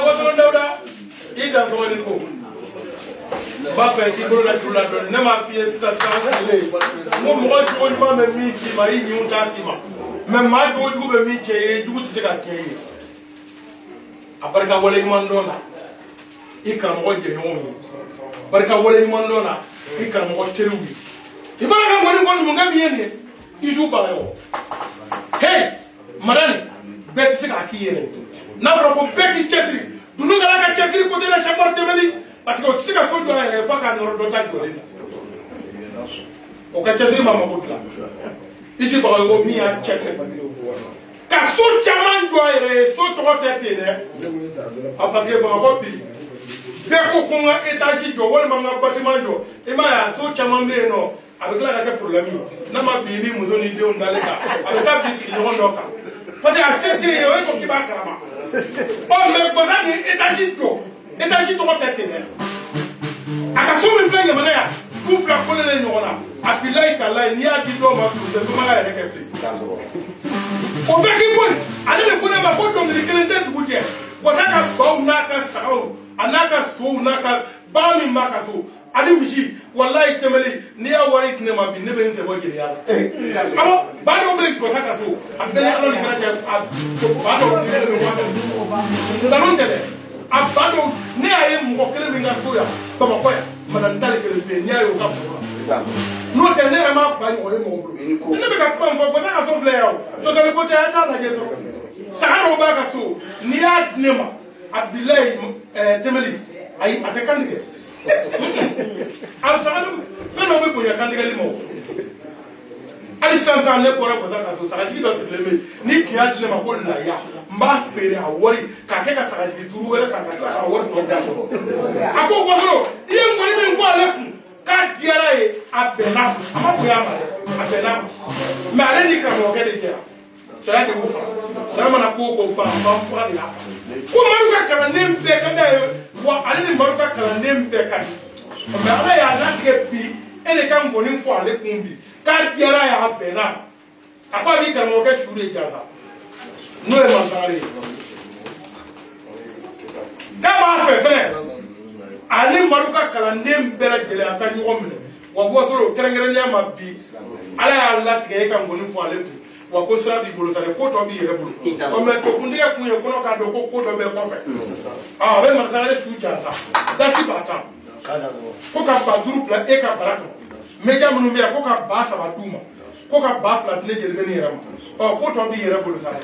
What's on Dauda? He doesn't want to go. Papa, he goes to London. Never fears that sounds no more to one man and me, see my new Tassima. My God, you will meet a good second. Aparca Walling Mandona. He can watch the home. Parca Walling Mandona. He can watch Cherubi. If I can go to Mungabian, you should buy all. Hey, Madame, best here. Now from Becky Chesney, do not like a Chesney put in a Shamar Temeli, but go stick a foot to a fuck and not that good. Okay, Chesney Mamma Butla. This is about me and Chesney. Castle Chaman Joy, so to what I did there. I'll pass here about Bobby. Beko Kunga Etashi, one Manga Batimanjo, Emma, so Chaman no. Avec la raquette pour l'ami, n'a pas bébé, nous on est deux dans les cas. Avec la bise, ils ont l'oca. Parce que à cette idée, on est pas carrément. Oh, mais quoi ça, étagito, on tête. À la somme, il fait le manière, vous flappez les neurones. À Pila, il y a 10 hommes à tout, c'est mal à récupérer. Au fait qu'il faut, allez le connaître ma faute comme les cléntés de Boutier. Voilà qu'à Bao Naka Sao, Anaka Sou Naka, Bami Makaso. Ali Michi, wallahi temeli, ni ya wari kine mabi, nebe nse waje ya. Alo, bado mbele kikosa kaso, abele alo ni kana jas, bado mbele waje. Ndanon tele, abado ni aye mwokele minga soya, baba koya, madantale kele pe, ni aye ukafu. No tele ama bani oye mwobro. Nebe kakuma mfo, kosa kaso fle yao, so kale kote ya na jeto. Sakano ba kaso, ni ya nema, abile temeli, ayi atekanike. Al-Salam, fais-nous pour y aller les mots. Al-Salam, n'est pas pour ça, ça a dit dans ce levé, ni qui a dit ma bonne laïa, m'a fait à Wari, car quelqu'un s'est dit tout, elle s'est dit à Wari. À quoi, il y a une fois à l'époque, quand il y a à Benam, à Benam, mais allez dire qu'on va dire. C'est là que vous faites. C'est là que vous faites. Comment vous avez un peu allez Maroka Kalandem Bekan. Mais là, il y a un autre pays, et les gens vont une fois aller Kumbi. Car il y a un peu là. À quoi dit qu'on va sur les Gaza? Nous les mandarés. Comment faire? Allez Maroka Kalandem Bekan, à ta nuit. Ou à votre Kerengenia Mabi. Allez à la Tigre, quand vous une fois aller. Wa ko sira bi bolo sa de ko to bi yere bolo o me to kunde ya kunye ko no ka do ko to be ko fe ah be mar sa le su ja sa da si bata ko ka ba duru pla e ka baraka me ja munu biya ko ka ba sa ba duma ko ka ba flat ne jele be ni yere ma o ko to bi yere bolo sa